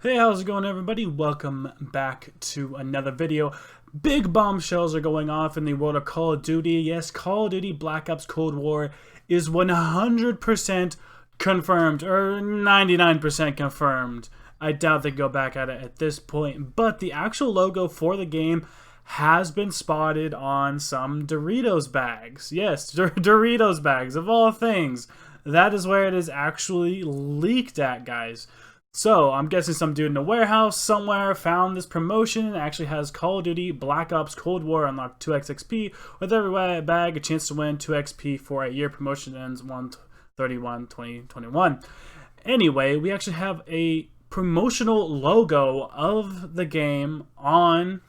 Hey, how's it going, everybody? Welcome back to another video. Big bombshells are going off in the world of Call of Duty. Yes, Call of Duty Black Ops Cold War is 100% confirmed, or 99% confirmed. I doubt they go back at it at this point, but the actual logo for the game has been spotted on some Doritos bags. Yes, Doritos bags, of all things. That is where it is actually leaked at, guys. So, I'm guessing some dude in a warehouse somewhere found this promotion. It actually has Call of Duty Black Ops Cold War unlock 2x XP. With every bag, a chance to win 2 XP for a year. Promotion ends 1/31/2021. Anyway, we actually have a promotional logo of the game on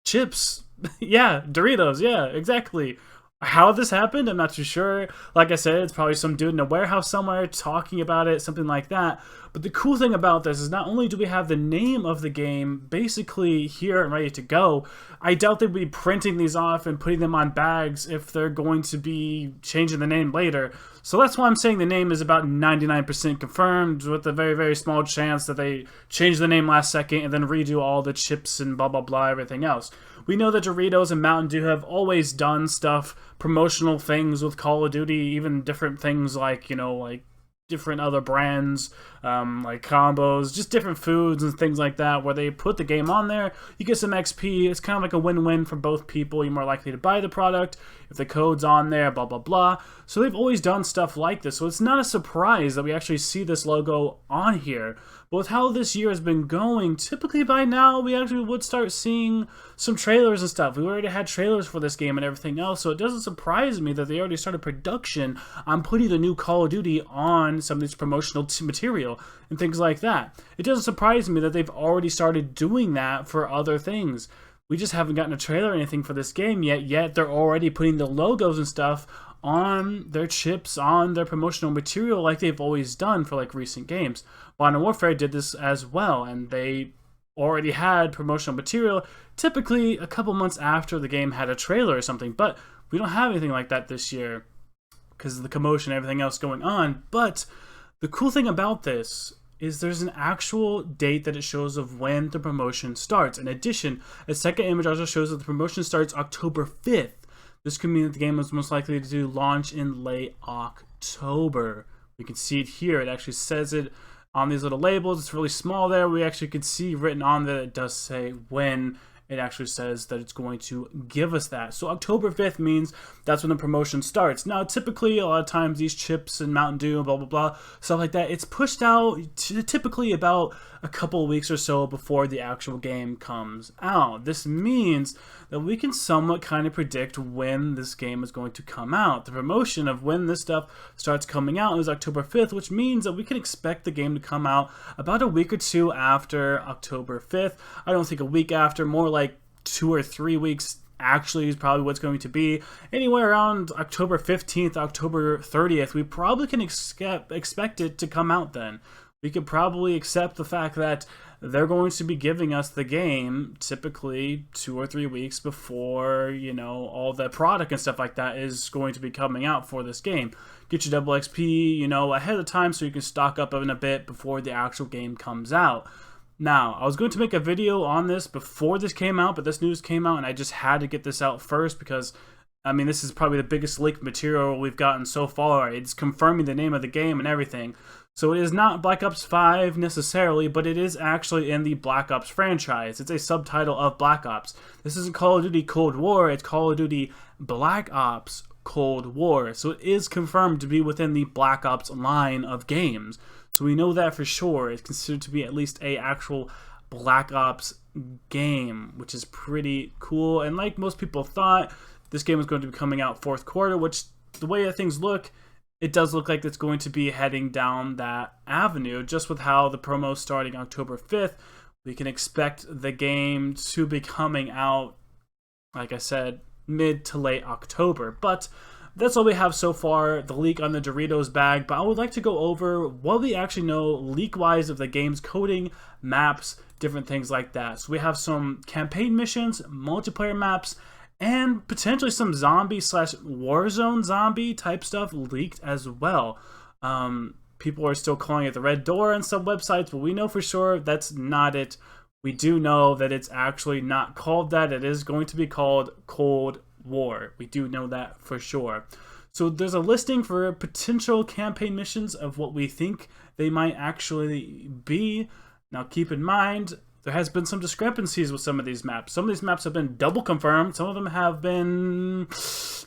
chips. Yeah, Doritos. Yeah, exactly. How this happened, I'm not too sure. Like I said, it's probably some dude in a warehouse somewhere talking about it, something like that. But the cool thing about this is not only do we have the name of the game basically here and ready to go, I doubt they'd be printing these off and putting them on bags if they're going to be changing the name later. So that's why I'm saying the name is about 99% confirmed, with a very, very small chance that they change the name last second and then redo all the chips and blah, blah, blah, everything else. We know that Doritos and Mountain Dew have always done stuff, promotional things with Call of Duty, even different things like, like different other brands, like combos, just different foods and things like that, where they put the game on there, you get some XP, it's kind of like a win-win for both people. You're more likely to buy the product if the code's on there, blah, blah, blah. So they've always done stuff like this, so it's not a surprise that we actually see this logo on here. But with how this year has been going, typically by now we actually would start seeing some trailers and stuff. We already had trailers for this game and everything else, so it doesn't surprise me that they already started production on putting the new Call of Duty on some of this promotional material and things like that. It doesn't surprise me that they've already started doing that for other things. We just haven't gotten a trailer or anything for this game yet they're already putting the logos and stuff on their chips, on their promotional material, like they've always done for like recent games. Modern Warfare did this as well, and they already had promotional material typically a couple months after the game had a trailer or something, but we don't have anything like that this year because of the commotion and everything else going on. But the cool thing about this is there's an actual date that it shows of when the promotion starts. In addition, a second image also shows that the promotion starts October 5th. This could mean that the game is most likely to launch in late October. We can see it here. It actually says it on these little labels. It's really small there. We actually can see written on that it does say when it actually says that it's going to give us that. So October 5th means that's when the promotion starts. Now, typically, a lot of times, these chips and Mountain Dew and blah, blah, blah, stuff like that, it's pushed out to typically about a couple of weeks or so before the actual game comes out. This means that we can somewhat kind of predict when this game is going to come out. The promotion of when this stuff starts coming out is October 5th, which means that we can expect the game to come out about a week or two after October 5th. I don't think a week after, more like 2 or 3 weeks actually is probably what's going to be. Anywhere around October 15th, October 30th, we probably can expect it to come out then. We could probably accept the fact that they're going to be giving us the game typically 2 or 3 weeks before, all the product and stuff like that is going to be coming out for this game. Get your double XP, ahead of time so you can stock up in a bit before the actual game comes out. Now, I was going to make a video on this before this came out, but this news came out and I just had to get this out first because this is probably the biggest leaked material we've gotten so far. It's confirming the name of the game and everything. So it is not Black Ops 5 necessarily, but it is actually in the Black Ops franchise. It's a subtitle of Black Ops. This isn't Call of Duty Cold War, it's Call of Duty Black Ops Cold War. So it is confirmed to be within the Black Ops line of games. So we know that for sure. It's considered to be at least a actual Black Ops game, which is pretty cool. And like most people thought, this game was going to be coming out fourth quarter, which the way that things look, it does look like it's going to be heading down that avenue. Just with how the promo is starting October 5th, we can expect the game to be coming out, like I said, mid to late October. But that's all we have so far, the leak on the Doritos bag. But I would like to go over what we actually know leak-wise of the game's coding, maps, different things like that. So we have some campaign missions, multiplayer maps, and potentially some zombie / Warzone zombie type stuff leaked as well. People are still calling it the Red Door on some websites, but we know for sure that's not it. We do know that it's actually not called that. It is going to be called Cold War. We do know that for sure. So there's a listing for potential campaign missions of what we think they might actually be. Now keep in mind, there has been some discrepancies with some of these maps. Some of these maps have been double confirmed. Some of them have been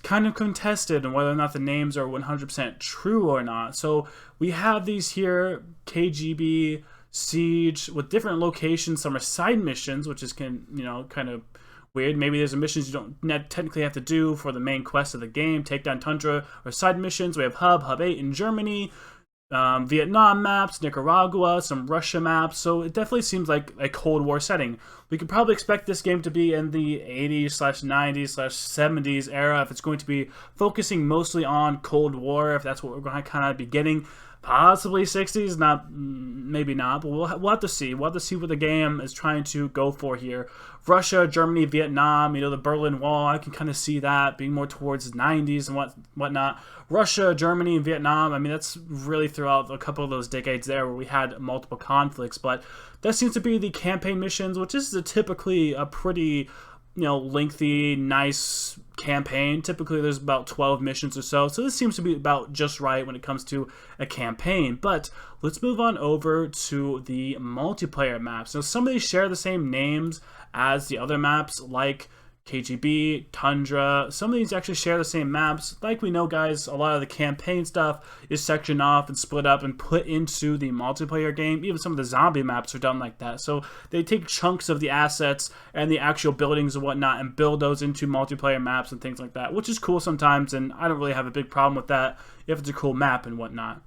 kind of contested on whether or not the names are 100% true or not. So we have these here, KGB, Siege, with different locations. Some are side missions, which is kind of weird. Maybe there's missions you don't technically have to do for the main quest of the game. Take down Tundra or side missions. We have Hub 8 in Germany. Vietnam maps, Nicaragua, some Russia maps, so it definitely seems like a Cold War setting. We could probably expect this game to be in the 80s/90s/70s era if it's going to be focusing mostly on Cold War, if that's what we're going to kind of be getting. Possibly 60s, maybe not, but we'll have to see. We'll have to see what the game is trying to go for here. Russia, Germany, Vietnam, the Berlin Wall, I can kind of see that being more towards the 90s and whatnot. Russia, Germany, and Vietnam, I mean, that's really throughout a couple of those decades there where we had multiple conflicts, but that seems to be the campaign missions, which is typically a pretty lengthy, nice campaign. Typically there's about 12 missions or so, so this seems to be about just right when it comes to a campaign. But let's move on over to the multiplayer maps. Now some of these share the same names as the other maps, like KGB, Tundra. Some of these actually share the same maps. Like we know, guys, a lot of the campaign stuff is sectioned off and split up and put into the multiplayer game. Even some of the zombie maps are done like that. So they take chunks of the assets and the actual buildings and whatnot and build those into multiplayer maps and things like that, which is cool sometimes, and I don't really have a big problem with that if it's a cool map and whatnot.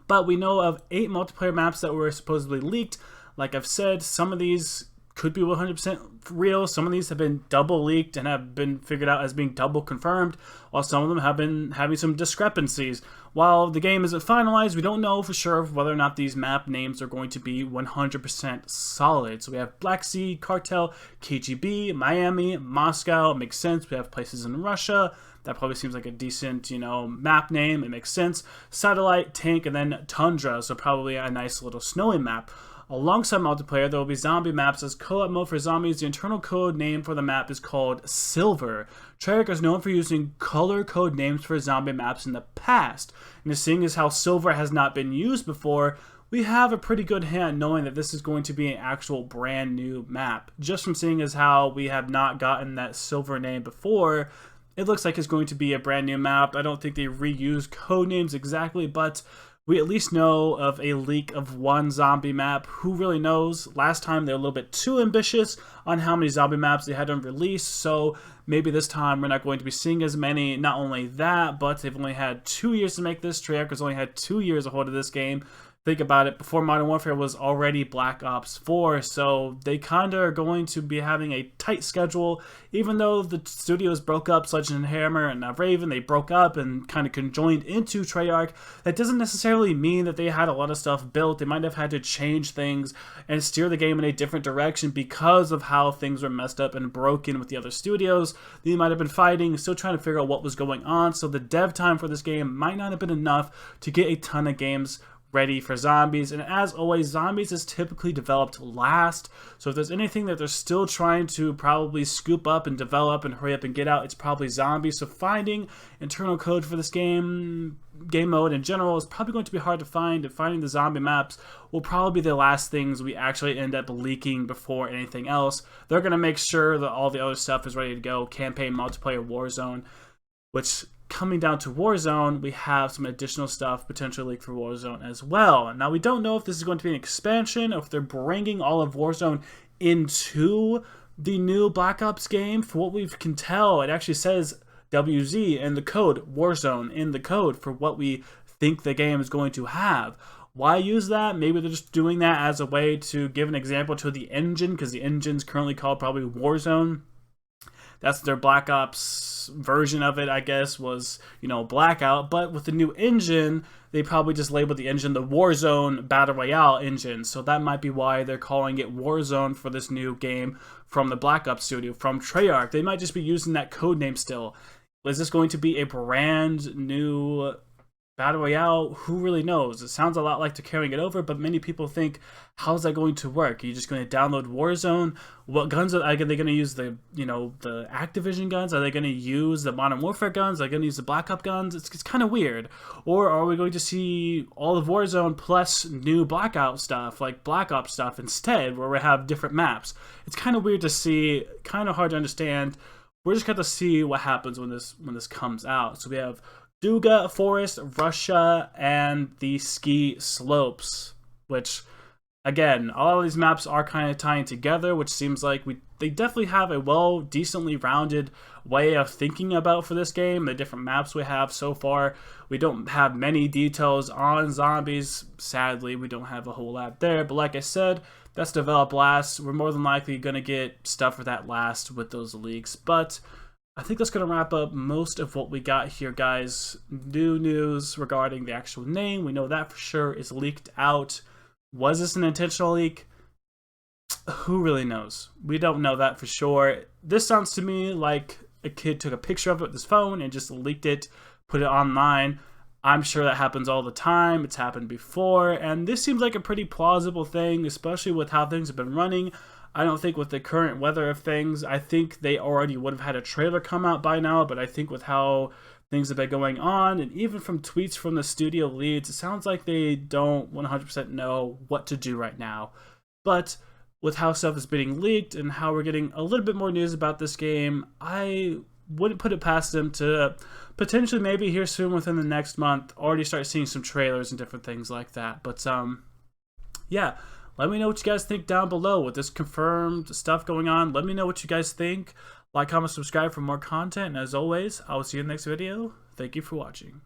But we know of 8 multiplayer maps that were supposedly leaked. Like I've said, some of these could be 100% real. Some of these have been double leaked and have been figured out as being double confirmed, while some of them have been having some discrepancies. While the game isn't finalized, we don't know for sure whether or not these map names are going to be 100% solid. So we have Black Sea, Cartel, KGB, Miami, Moscow. It makes sense. We have places in Russia. That probably seems like a decent, map name. It makes sense. Satellite, Tank, and then Tundra. So probably a nice little snowy map. Alongside multiplayer, there will be zombie maps as co-op mode for zombies. The internal code name for the map is called Silver. Treyarch is known for using color code names for zombie maps in the past. And seeing as how Silver has not been used before, we have a pretty good hint knowing that this is going to be an actual brand new map. Just from seeing as how we have not gotten that Silver name before, it looks like it's going to be a brand new map. I don't think they reuse code names exactly, but we at least know of a leak of one zombie map. Who really knows? Last time they were a little bit too ambitious on how many zombie maps they had to release, so maybe this time we're not going to be seeing as many. Not only that, but they've only had 2 years to make this. Treyarch has only had 2 years a hold of this game. Think about it, before Modern Warfare was already Black Ops 4, so they kind of are going to be having a tight schedule. Even though the studios broke up, Sledgehammer Hammer and Raven, they broke up and kind of conjoined into Treyarch. That doesn't necessarily mean that they had a lot of stuff built. They might have had to change things and steer the game in a different direction because of how things were messed up and broken with the other studios. They might have been fighting, still trying to figure out what was going on, so the dev time for this game might not have been enough to get a ton of games ready for zombies. And as always, zombies is typically developed last, so if there's anything that they're still trying to probably scoop up and develop and hurry up and get out, it's probably zombies. So finding internal code for this game mode in general is probably going to be hard to find, and finding the zombie maps will probably be the last things we actually end up leaking before anything else. They're going to make sure that all the other stuff is ready to go. Campaign, multiplayer, Warzone, which coming down to Warzone, we have some additional stuff potentially leaked for Warzone as well. Now, we don't know if this is going to be an expansion or if they're bringing all of Warzone into the new Black Ops game. For what we can tell, it actually says WZ in the code, Warzone in the code for what we think the game is going to have. Why use that? Maybe they're just doing that as a way to give an example to the engine, because the engine's currently called probably Warzone. That's their Black Ops version of it, I guess, was, Blackout. But with the new engine, they probably just labeled the engine the Warzone Battle Royale engine. So that might be why they're calling it Warzone for this new game from the Black Ops studio, from Treyarch. They might just be using that code name still. Is this going to be a brand new Battle Royale, who really knows? It sounds a lot like they're carrying it over, but many people think, how's that going to work? Are you just going to download Warzone? What guns are they going to use? The the Activision guns? Are they going to use the Modern Warfare guns? Are they going to use the Black Ops guns? It's kind of weird. Or are we going to see all of Warzone plus new Blackout stuff, like Black Ops stuff instead, where we have different maps? It's kind of weird to see, kind of hard to understand. We're just going to see what happens when this comes out. So we have Duga Forest, Russia, and the ski slopes, which, again, all of these maps are kind of tying together, which seems like they definitely have a decently rounded way of thinking about for this game. The different maps we have so far, we don't have many details on zombies. Sadly, we don't have a whole lot there, but like I said, that's developed last. We're more than likely going to get stuff for that last with those leaks, but I think that's going to wrap up most of what we got here, guys. New news regarding the actual name. We know that for sure is leaked out. Was this an intentional leak? Who really knows? We don't know that for sure. This sounds to me like a kid took a picture of it with his phone and just leaked it, put it online. I'm sure that happens all the time. It's happened before, and this seems like a pretty plausible thing, especially with how things have been running. I don't think with the current weather of things, I think they already would have had a trailer come out by now, but I think with how things have been going on, and even from tweets from the studio leads, it sounds like they don't 100% know what to do right now. But with how stuff is being leaked and how we're getting a little bit more news about this game, I wouldn't put it past them to potentially maybe here soon within the next month already start seeing some trailers and different things like that. But yeah. Let me know what you guys think down below with this confirmed stuff going on. Let me know what you guys think. Like, comment, subscribe for more content. And as always, I will see you in the next video. Thank you for watching.